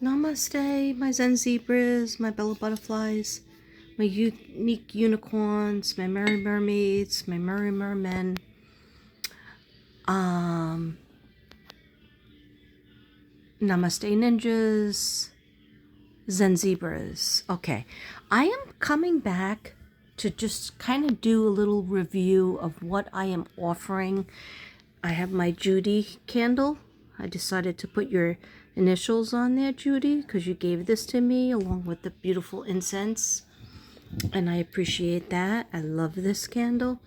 Namaste, my Zen zebras, my Bella butterflies, my unique unicorns, my merry mermaids, my merry mermen. Namaste ninjas, Zen zebras. Okay, I am coming back to just kind of do a little review of what I am offering. I have my Judy candle. I decided to put your initials on there, Judy, because you gave this to me along with the beautiful incense. And I appreciate that. I love this candle.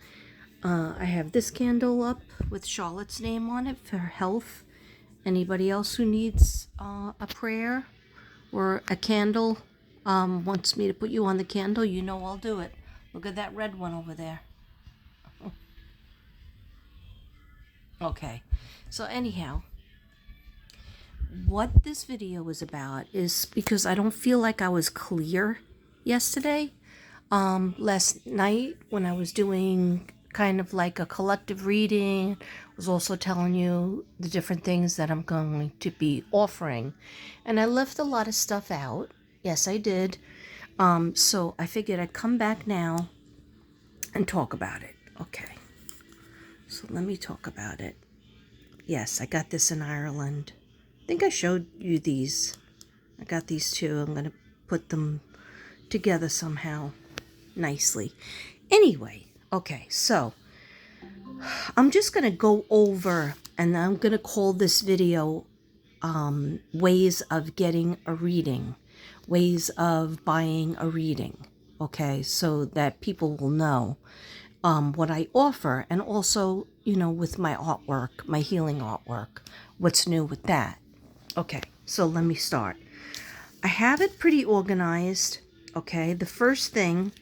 I have this candle up with Charlotte's name on it for health. Anybody else who needs a prayer or a candle wants me to put you on the candle, you know I'll do it. Look at that red one over there. Okay, so anyhow, what this video is about is because I don't feel like I was clear yesterday. Last night when I was doing kind of like a collective reading, I was also telling you the different things that I'm going to be offering. And I left a lot of stuff out. Yes, I did. So I figured I'd come back now and talk about it. Okay. So let me talk about it. Yes, I got this in Ireland. I think I showed you these. I got these two. I'm going to put them together somehow nicely. Anyway, okay, so I'm just going to go over, and I'm going to call this video ways of getting a reading, ways of buying a reading, okay, so that people will know what I offer, and also, you know, with my artwork, my healing artwork, what's new with that. Okay, so let me start. I have it pretty organized, okay. The first thing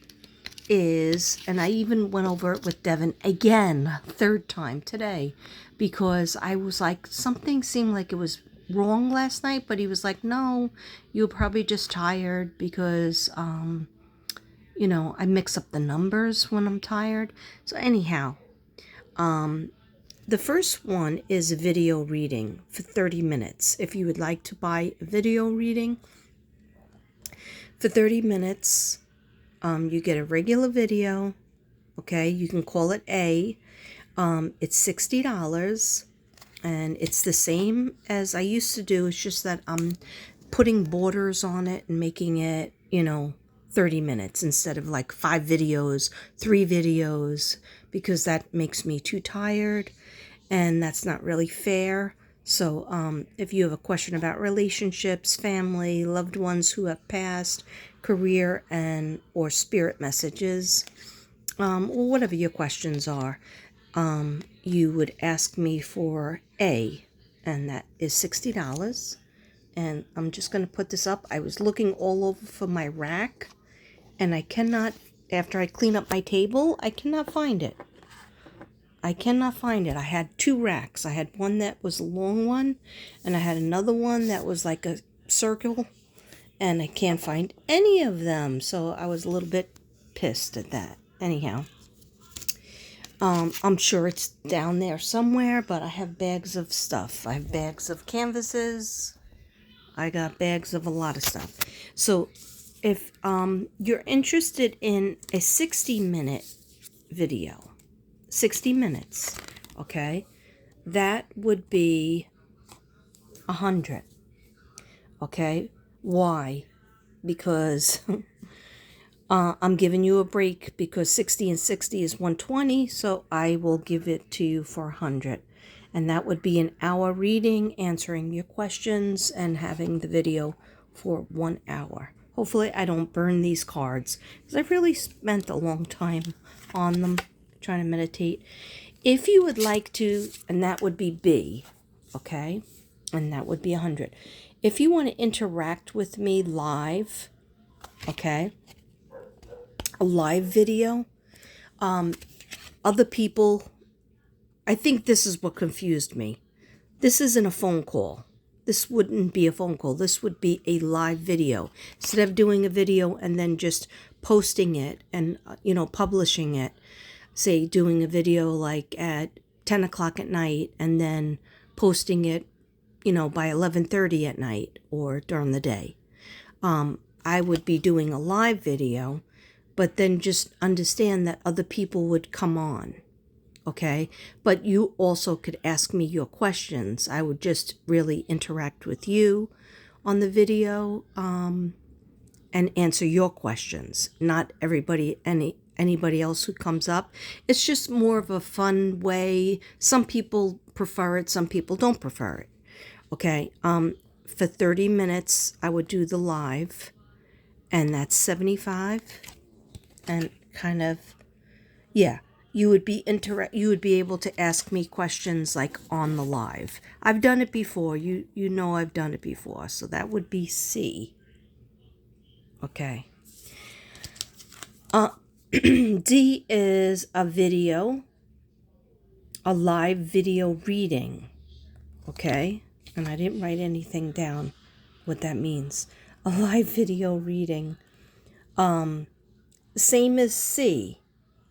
is, and I even went over it with Devin again, third time today, because I was like, something seemed like it was wrong last night, but he was like, no, you're probably just tired because, you know, I mix up the numbers when I'm tired. So anyhow, the first one is a video reading for 30 minutes. If you would like to buy a video reading for 30 minutes, you get a regular video, okay? You can call it A. It's $60, and it's the same as I used to do. It's just that I'm putting borders on it and making it, you know, 30 minutes instead of like 5 videos, 3 videos, because that makes me too tired, and that's not really fair. So if you have a question about relationships, family, loved ones who have passed, career, and or spirit messages, or whatever your questions are, you would ask me for A, and that is $60. And I'm just going to put this up. I was looking all over for my rack, and I cannot, after I clean up my table, I cannot find it. I cannot find it. I had 2 racks. I had one that was a long one, and I had another one that was like a circle, and I can't find any of them. So I was a little bit pissed at that. Anyhow, I'm sure it's down there somewhere, but I have bags of stuff. I have bags of canvases. I got bags of a lot of stuff. So if you're interested in a 60-minute video, 60 minutes, okay, that would be 100. Okay, why? Because I'm giving you a break, because 60 and 60 is 120, so I will give it to you for 100. And that would be an hour reading, answering your questions, and having the video for 1 hour. Hopefully I don't burn these cards, because I've really spent a long time on them, trying to meditate. If you would like to, and that would be B, okay, and that would be 100. If you want to interact with me live, okay, a live video, other people, I think this is what confused me. This isn't a phone call. This wouldn't be a phone call. This would be a live video. Instead of doing a video and then just posting it and, you know, publishing it, say doing a video like at 10 o'clock at night and then posting it, by 11:30 at night or during the day. I would be doing a live video, but then just understand that other people would come on. Okay, but you also could ask me your questions. I would just really interact with you on the video, and answer your questions, not anybody else who comes up. It's just more of a fun way. Some people prefer it, some people don't prefer it. Okay, for 30 minutes I would do the live, and that's 75. And kind of, yeah, you would be able to ask me questions like on the live. I've done it before. You know I've done it before. So that would be C. Okay. D is a video, a live video reading. Okay? And I didn't write anything down what that means. A live video reading. Same as C,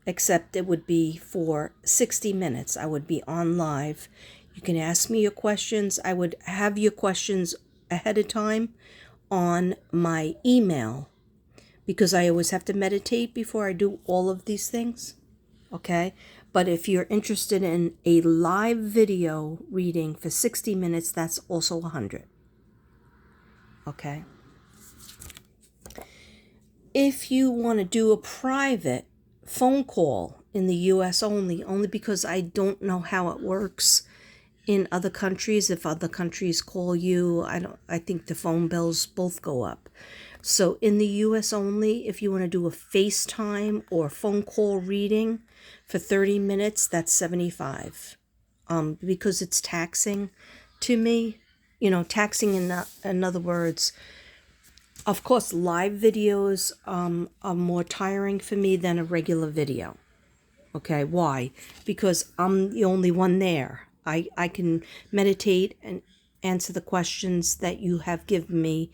except it would be for 60 minutes. I would be on live. You can ask me your questions. I would have your questions ahead of time on my email, because I always have to meditate before I do all of these things. Okay? But if you're interested in a live video reading for 60 minutes, that's also 100. Okay? If you want to do a private phone call in the US only because I don't know how it works in other countries. If other countries call you, I think the phone bills both go up. So in the US only, if you want to do a FaceTime or phone call reading for 30 minutes, that's 75. Because it's taxing to me, taxing in other words. Of course, live videos are more tiring for me than a regular video. Okay, why? Because I'm the only one there. I can meditate and answer the questions that you have given me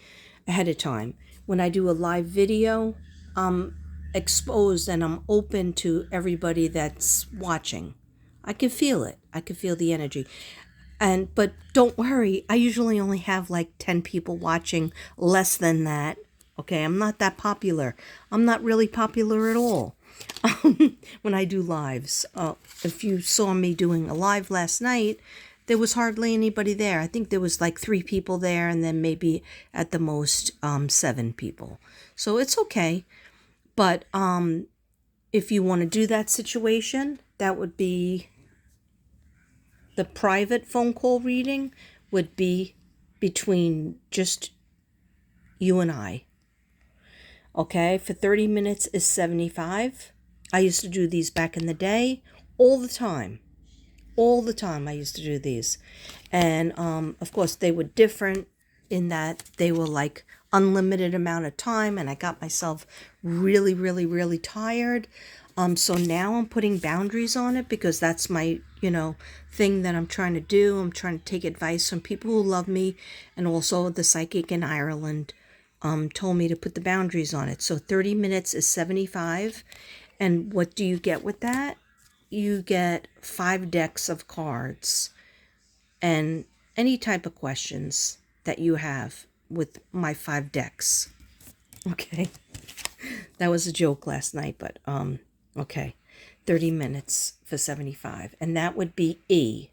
ahead of time. When I do a live video, I'm exposed and I'm open to everybody that's watching. I can feel it. I can feel the energy. But don't worry, I usually only have like 10 people watching, less than that. Okay, I'm not that popular. I'm not really popular at all when I do lives. If you saw me doing a live last night, there was hardly anybody there. I think there was like 3 people there, and then maybe at the most 7 people. So it's okay. But if you want to do that situation, that would be the private phone call reading would be between just you and I. Okay, for 30 minutes is 75. I used to do these back in the day all the time. All the time I used to do these. And of course they were different in that they were like unlimited amount of time, and I got myself really, really, really tired. So now I'm putting boundaries on it, because that's my, thing that I'm trying to do. I'm trying to take advice from people who love me, and also the psychic in Ireland told me to put the boundaries on it. So 30 minutes is 75. And what do you get with that? You get 5 decks of cards and any type of questions that you have with my 5 decks. Okay. That was a joke last night, but okay. 30 minutes for 75. And that would be E.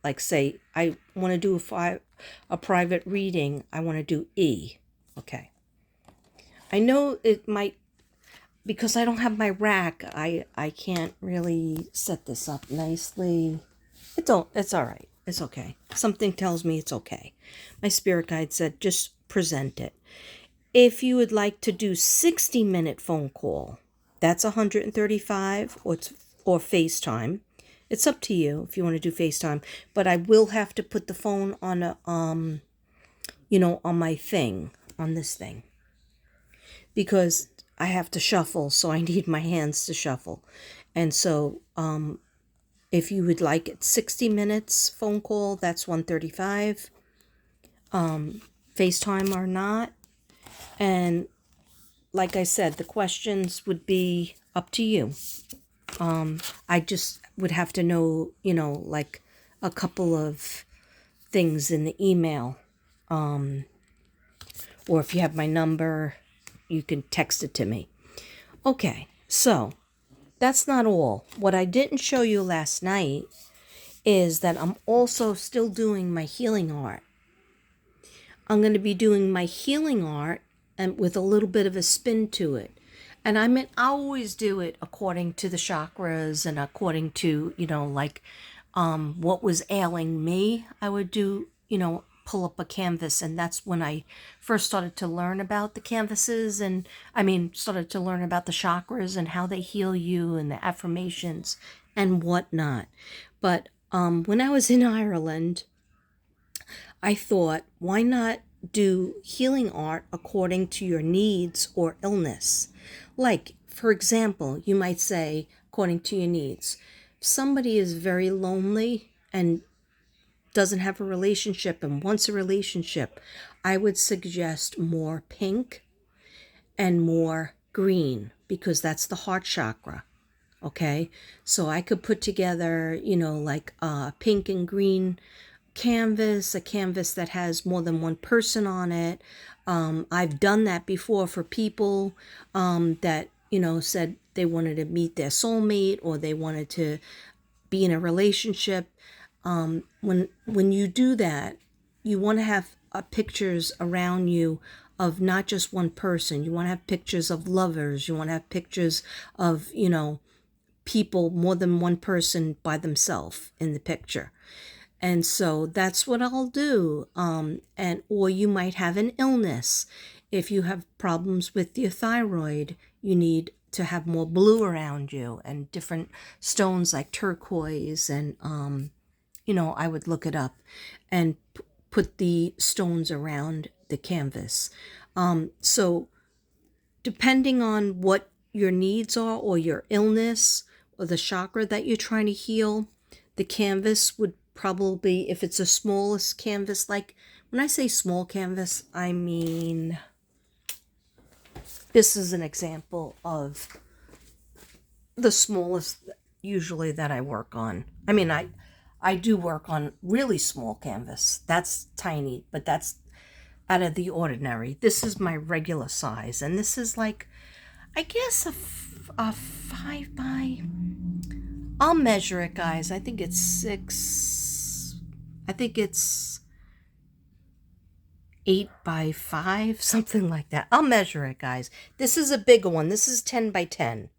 Like say I want to do a private reading, I want to do E. Okay. I know it might, because I don't have my rack, I can't really set this up nicely. It's all right. It's okay. Something tells me it's okay. My spirit guide said just present it. If you would like to do 60-minute phone call, that's 135, or FaceTime. It's up to you if you want to do FaceTime, but I will have to put the phone on a on my thing, on this thing, because I have to shuffle, so I need my hands to shuffle. And so if you would like it 60 minutes phone call, that's 135. FaceTime or not. And like I said, the questions would be up to you. I just would have to know, like a couple of things in the email. Or if you have my number, you can text it to me. Okay, so that's not all. What I didn't show you last night is that I'm also still doing my healing art. I'm going to be doing my healing art and with a little bit of a spin to it. And I always do it according to the chakras and according to, what was ailing me. I would do, pull up a canvas. And that's when I first started to learn about the canvases and started to learn about the chakras and how they heal you and the affirmations and whatnot. But when I was in Ireland, I thought, why not do healing art according to your needs or illness? Like, for example, you might say, according to your needs, if somebody is very lonely and doesn't have a relationship and wants a relationship, I would suggest more pink and more green because that's the heart chakra. Okay, so I could put together, like pink and green canvas, a canvas that has more than one person on it. I've done that before for people that, said they wanted to meet their soulmate or they wanted to be in a relationship. When you do that, you want to have pictures around you of not just one person. You want to have pictures of lovers. You want to have pictures of, people, more than one person by themselves in the picture. And so that's what I'll do. Or you might have an illness. If you have problems with your thyroid, you need to have more blue around you and different stones like turquoise. And, I would look it up and put the stones around the canvas. So depending on what your needs are or your illness or the chakra that you're trying to heal, the canvas would probably, if it's a smallest canvas, like when I say small canvas, I mean, this is an example of the smallest usually that I work on. I do work on really small canvas. That's tiny, but that's out of the ordinary. This is my regular size, and this is like, I guess a 5 by, I'll measure it, guys. I think it's 8 by 5, something like that. I'll measure it, guys. This is a bigger one. This is 10 by 10.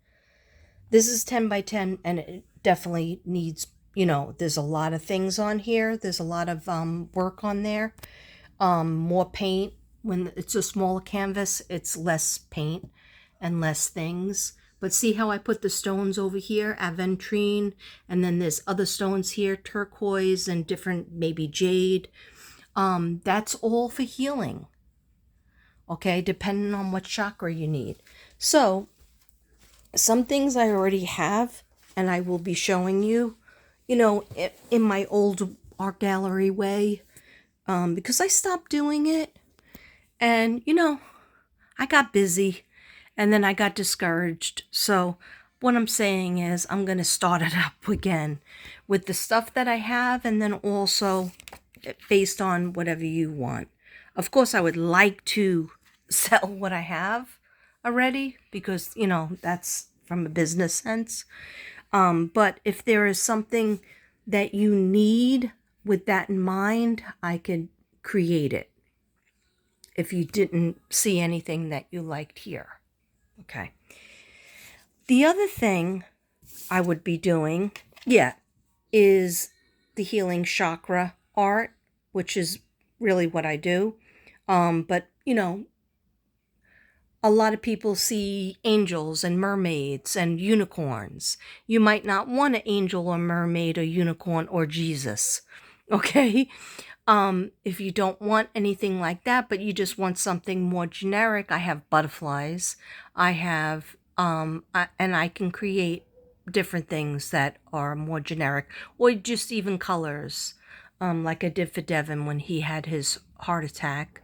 This is 10 by 10, and it definitely needs, there's a lot of things on here. There's a lot of work on there. More paint. When it's a smaller canvas, it's less paint and less things. But see how I put the stones over here, aventurine, and then there's other stones here, turquoise and different, maybe jade. That's all for healing. Okay, depending on what chakra you need. So, some things I already have, and I will be showing you, in my old art gallery way, because I stopped doing it, and, I got busy, and then I got discouraged. So what I'm saying is I'm going to start it up again with the stuff that I have, and then also based on whatever you want. Of course, I would like to sell what I have already because, that's from a business sense. But if there is something that you need with that in mind, I could create it if you didn't see anything that you liked here. Okay. The other thing I would be doing, is the healing chakra art, which is really what I do. But, a lot of people see angels and mermaids and unicorns. You might not want an angel or mermaid or unicorn or Jesus. Okay? If you don't want anything like that, but you just want something more generic, I have butterflies. I have, and I can create different things that are more generic, or just even colors, like I did for Devin when he had his heart attack,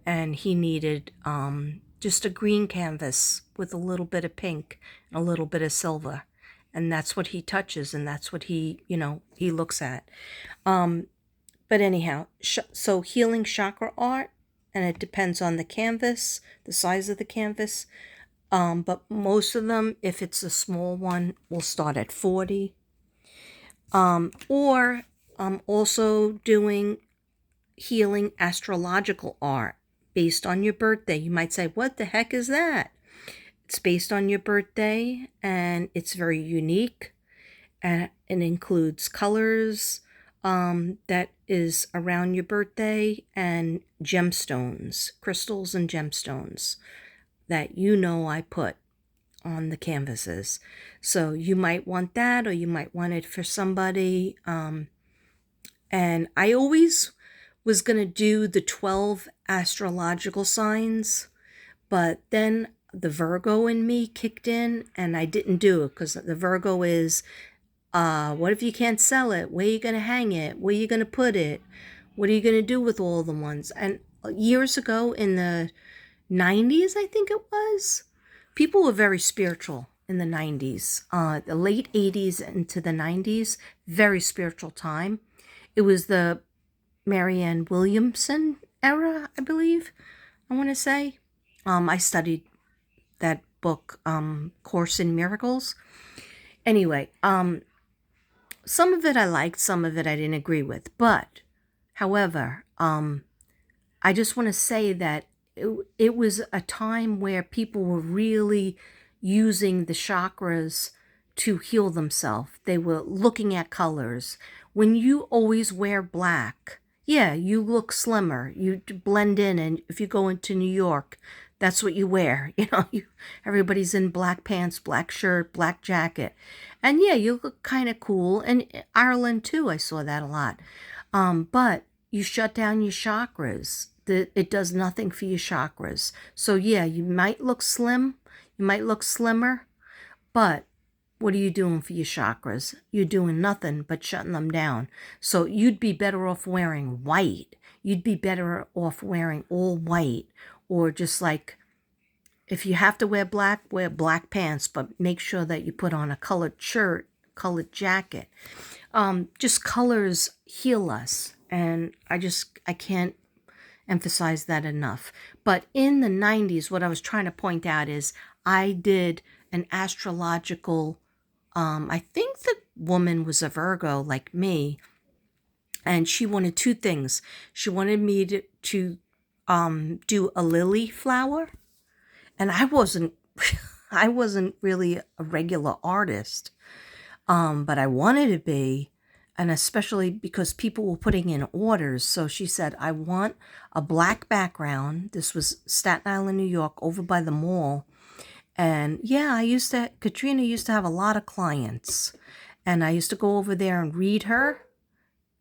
and he needed just a green canvas with a little bit of pink and a little bit of silver, and that's what he touches, and that's what he looks at. But anyhow, so healing chakra art, and it depends on the canvas, the size of the canvas. But most of them, if it's a small one, will start at 40. Or I'm also doing healing astrological art based on your birthday. You might say, what the heck is that? It's based on your birthday, and it's very unique. And it includes colors that is around your birthday, and gemstones, crystals and gemstones that I put on the canvases. So you might want that, or you might want it for somebody. And I always was going to do the 12 astrological signs, but then the Virgo in me kicked in and I didn't do it, because the Virgo is, what if you can't sell it? Where are you going to hang it? Where are you going to put it? What are you going to do with all the ones? And years ago in the 90s, I think it was, people were very spiritual in the 90s. The late 80s into the 90s, very spiritual time. It was the Marianne Williamson era, I believe, I want to say. I studied that book, Course in Miracles. Anyway, some of it I liked, some of it I didn't agree with. But, however, I just want to say that it was a time where people were really using the chakras to heal themselves. They were looking at colors. When you always wear black, yeah, you look slimmer. You blend in, and if you go into New York, that's what you wear. Everybody's in black pants, black shirt, black jacket. And yeah, you look kind of cool. And Ireland too, I saw that a lot. But you shut down your chakras. It does nothing for your chakras. So yeah, you might look slim, you might look slimmer, but what are you doing for your chakras? You're doing nothing but shutting them down. So you'd be better off wearing white. You'd be better off wearing all white, or just like, if you have to wear black pants, but make sure that you put on a colored shirt, colored jacket. Just colors heal us. And I can't emphasize that enough. But in the 90s, what I was trying to point out is I did an astrological, I think the woman was a Virgo like me, and she wanted two things. She wanted me to do a lily flower, and I wasn't I wasn't really a regular artist, but I wanted to be. And especially because people were putting in orders. So she said, I want a black background. This was Staten Island, New York, over by the mall. And yeah, Katrina used to have a lot of clients. And I used to go over there and read her.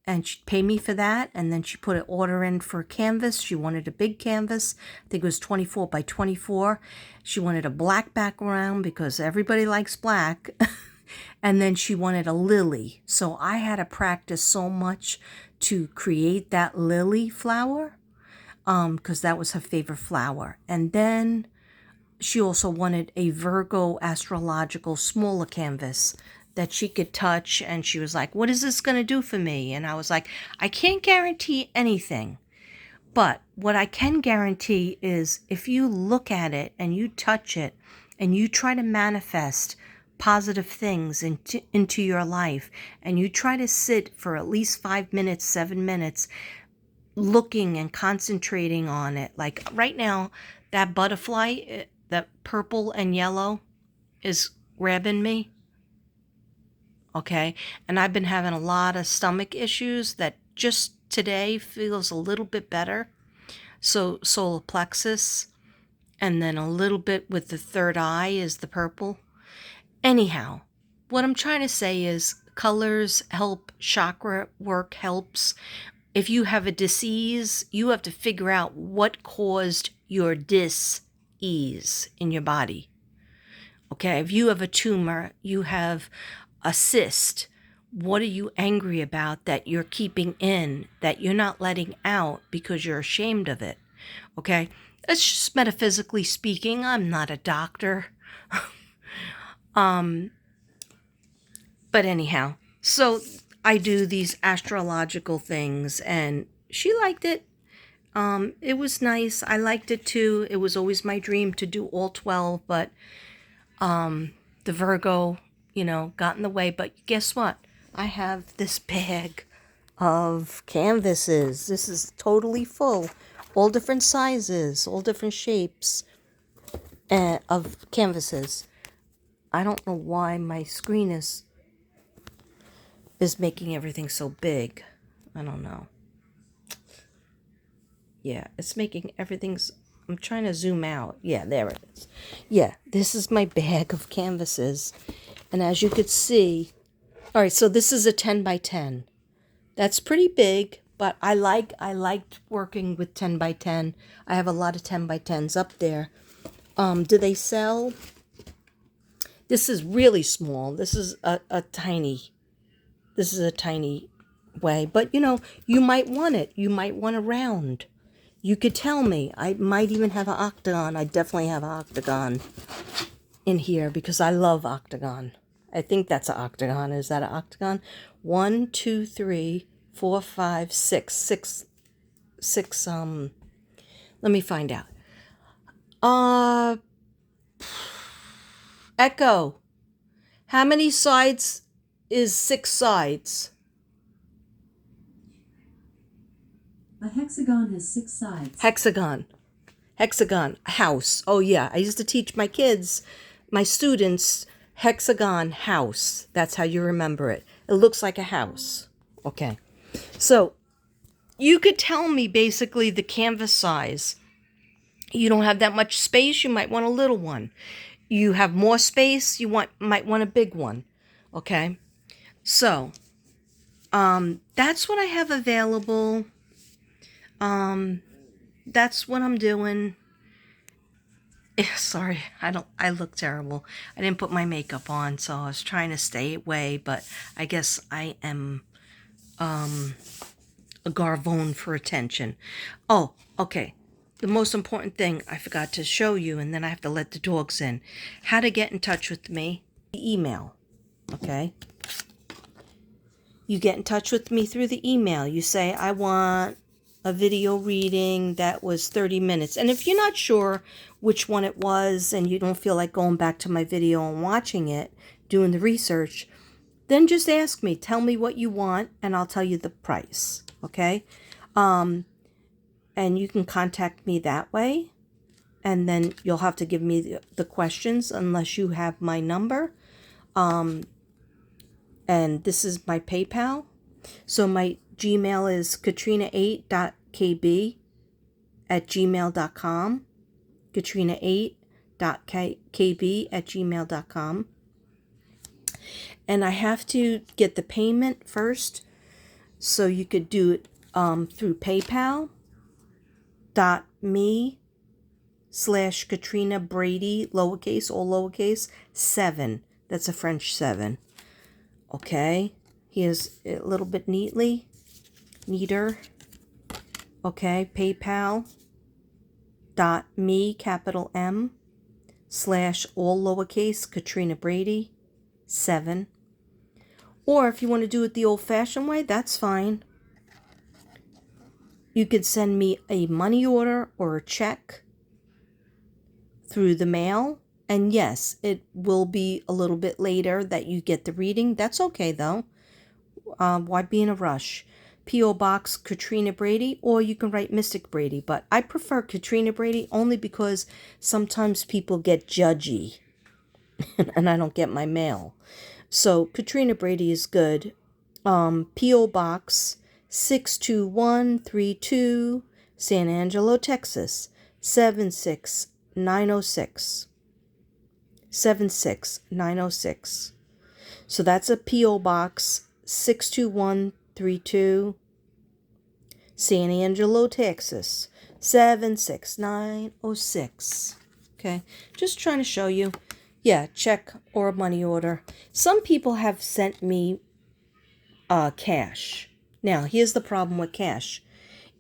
And she'd pay me for that. And then she put an order in for a canvas. She wanted a big canvas. I think it was 24 by 24. She wanted a black background because everybody likes black. And then she wanted a lily. So I had to practice so much to create that lily flower, because that was her favorite flower. And then she also wanted a Virgo astrological smaller canvas that she could touch. And she was like, what is this going to do for me? And I was like, I can't guarantee anything. But what I can guarantee is if you look at it and you touch it and you try to manifest positive things into your life, and you try to sit for at least 5 minutes, 7 minutes, looking and concentrating on it. Like right now, that butterfly, that purple and yellow, is grabbing me. Okay. And I've been having a lot of stomach issues that just today feels a little bit better. So solar plexus, and then a little bit with the third eye is the purple. Anyhow, what I'm trying to say is colors help, chakra work helps. If you have a disease, you have to figure out what caused your dis-ease in your body. Okay, if you have a tumor, you have a cyst, what are you angry about that you're keeping in, that you're not letting out because you're ashamed of it? Okay, it's just metaphysically speaking. I'm not a doctor. But anyhow, so I do these astrological things, and she liked it. It was nice. I liked it too. It was always my dream to do all 12, but the Virgo, got in the way. But guess what? I have this bag of canvases. This is totally full. All different sizes, all different shapes of canvases. I don't know why my screen is making everything so big. I don't know. Yeah, it's making everything's... I'm trying to zoom out. Yeah, there it is. Yeah, this is my bag of canvases. And as you could see... All right, so this is a 10 by 10. That's pretty big, but I liked working with 10 by 10. I have a lot of 10 by 10s up there. Do they sell? This is really small. This is a tiny way. But, you might want it. You might want a round. You could tell me. I might even have an octagon. I definitely have an octagon in here because I love octagon. I think that's an octagon. Is that an octagon? 1, 2, 3, 4, 5, 6. Six, let me find out. Echo. How many sides is 6 sides? A hexagon has 6 sides. Hexagon. House. Oh, yeah. I used to teach my kids, my students, hexagon house. That's how you remember it. It looks like a house. Okay. So, you could tell me basically the canvas size. You don't have that much space, you might want a little one. You have more space, you might want a big one. Okay? So, that's what I have available. That's what I'm doing. Sorry, I look terrible. I didn't put my makeup on, so I was trying to stay away, but I guess I am a garvone for attention. Oh, okay. The most important thing I forgot to show you, and then I have to let the dogs in. How to get in touch with me. Email. Okay? You get in touch with me through the email. You say, I want a video reading that was 30 minutes. And if you're not sure which one it was and you don't feel like going back to my video and watching it, doing the research, then just ask me. Tell me what you want and I'll tell you the price. Okay? And you can contact me that way. And then you'll have to give me the questions unless you have my number. And this is my PayPal. So my Gmail is katrina8.kb@gmail.com. katrina8.kb@gmail.com. And I have to get the payment first. So you could do it through PayPal.me/Katrina Brady, lowercase, all lowercase, 7. That's a French 7. Okay. Here's a little bit neater. Okay. PayPal.me, capital M, / all lowercase, Katrina Brady, 7. Or if you want to do it the old-fashioned way, that's fine. You could send me a money order or a check through the mail. And yes, it will be a little bit later that you get the reading. That's okay, though. Why be in a rush? P.O. Box Katrina Brady, or you can write Mystic Brady. But I prefer Katrina Brady only because sometimes people get judgy and I don't get my mail. So Katrina Brady is good. P.O. Box 62132, San Angelo, Texas, 76906. 76906. So that's a P.O. Box 62132, San Angelo, Texas, 76906. Okay, just trying to show you. Yeah, check or a money order. Some people have sent me cash. Now, here's the problem with cash.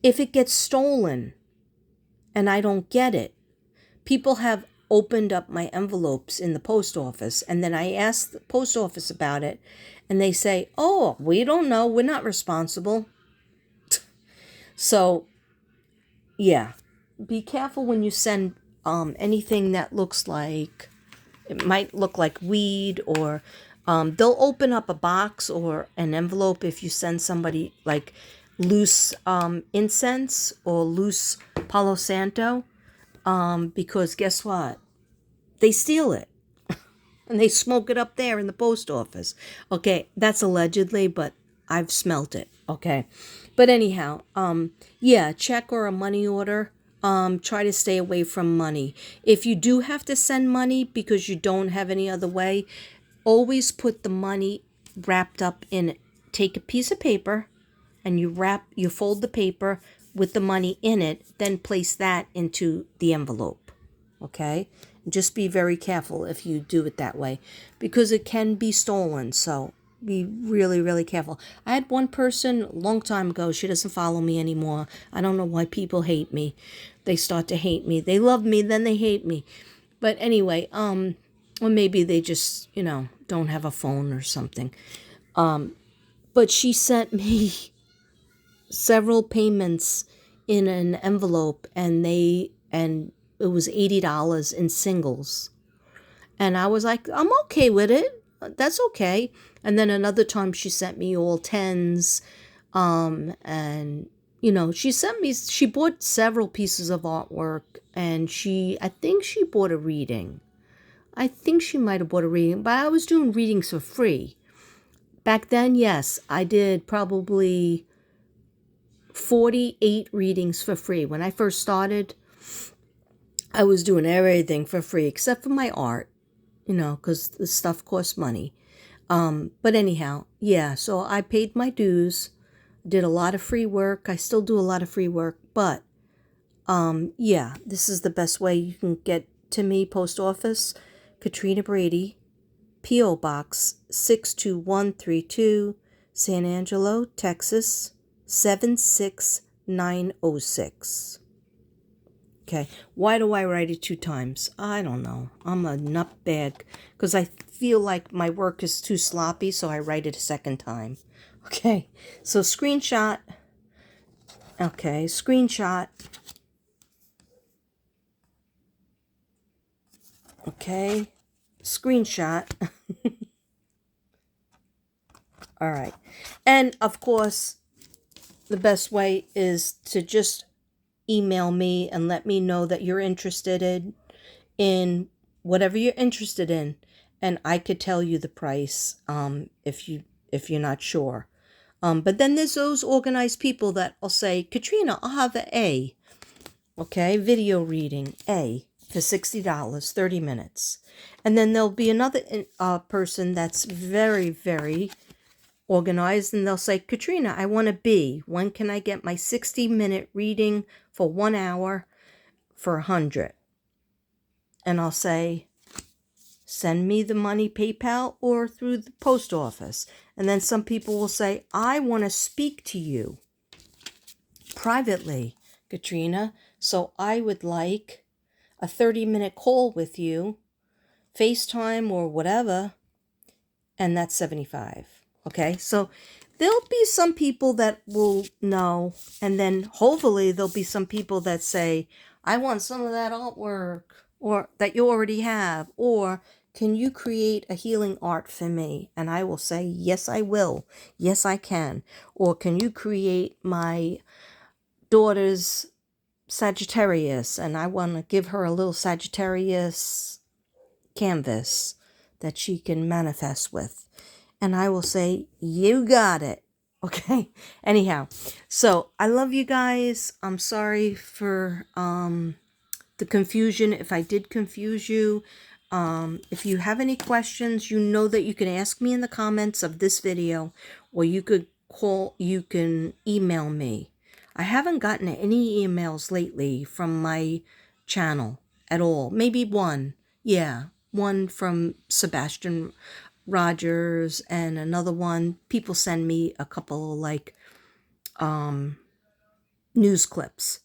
If it gets stolen and I don't get it, people have opened up my envelopes in the post office, and then I asked the post office about it, and they say, "Oh, we don't know. We're not responsible." So, yeah, be careful when you send anything that looks like it might look like weed, or they'll open up a box or an envelope if you send somebody like loose incense or loose Palo Santo, because guess what? They steal it and they smoke it up there in the post office. Okay, that's allegedly, but I've smelt it. Okay, but anyhow, yeah, check or a money order. Try to stay away from money. If you do have to send money because you don't have any other way, always put the money wrapped up in it. Take a piece of paper and you fold the paper with the money in it, then place that into the envelope. Okay? Just be very careful if you do it that way, because it can be stolen. So be really, really careful. I had one person a long time ago. She doesn't follow me anymore. I don't know why people hate me. They start to hate me. They love me, then they hate me. But anyway, or maybe they just, don't have a phone or something. But she sent me several payments in an envelope, and it was $80 in singles. And I was like, I'm okay with it. That's okay. And then another time she sent me all tens. And she bought several pieces of artwork, and I think she bought a reading. I think she might have bought a reading, but I was doing readings for free. Back then, yes, I did probably 48 readings for free. When I first started, I was doing everything for free except for my art, because the stuff costs money. But anyhow, yeah, so I paid my dues, did a lot of free work. I still do a lot of free work, but yeah, this is the best way you can get to me. Post office, Katrina Brady, P.O. Box 62132, San Angelo, Texas 76906. Okay, why do I write it 2 times? I don't know. I'm a nutbag because I feel like my work is too sloppy, so I write it a second time. Okay, so screenshot. Okay, screenshot. Okay, screenshot. All right, and of course, the best way is to just email me and let me know that you're interested in whatever you're interested in, and I could tell you the price if you're not sure. But then there's those organized people that will say, Katrina, I'll have an A. Okay, video reading A for $60, 30 minutes. And then there'll be another person that's very, very organized, and they'll say, Katrina, I want a B. When can I get my 60-minute reading for 1 hour for 100? And I'll say, send me the money PayPal or through the post office. And then some people will say, I want to speak to you privately, Katrina. So I would like a 30-minute call with you, FaceTime or whatever, and that's $75. Okay, so there'll be some people that will know, and then hopefully there'll be some people that say, I want some of that artwork, or that you already have, or can you create a healing art for me? And I will say, yes, I will. Yes, I can. Or can you create my daughter's Sagittarius, and I want to give her a little Sagittarius canvas that she can manifest with. And I will say, you got it. Okay. Anyhow, so I love you guys. I'm sorry for the confusion if I did confuse you. If you have any questions, you know that you can ask me in the comments of this video, or you can email me. I haven't gotten any emails lately from my channel at all. Maybe one. Yeah, one from Sebastian Rogers, and another one. People send me a couple like news clips.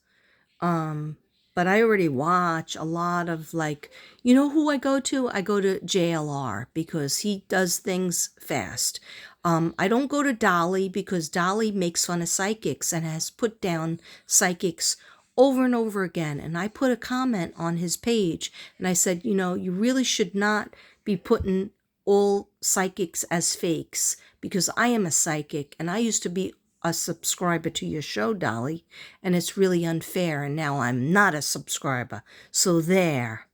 but I already watch a lot of, like, you know who I go to? I go to JLR because he does things fast. I don't go to Dolly because Dolly makes fun of psychics and has put down psychics over and over again. And I put a comment on his page and I said, you know, you really should not be putting all psychics as fakes, because I am a psychic and I used to be a subscriber to your show, Dolly, and it's really unfair, and now I'm not a subscriber. So there.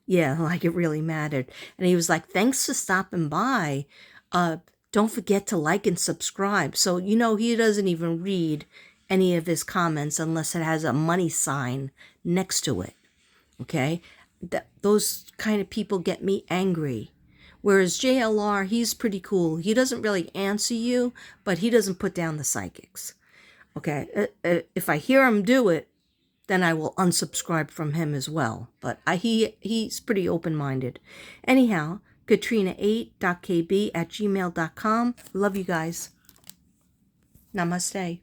Yeah, like it really mattered. And he was like, thanks for stopping by. Don't forget to like and subscribe. So, you know, he doesn't even read any of his comments unless it has a money sign next to it. Okay? Those kind of people get me angry. Whereas JLR, he's pretty cool. He doesn't really answer you, but he doesn't put down the psychics. Okay, if I hear him do it, then I will unsubscribe from him as well. But he's pretty open-minded. Anyhow, Katrina8.kb@gmail.com. Love you guys. Namaste.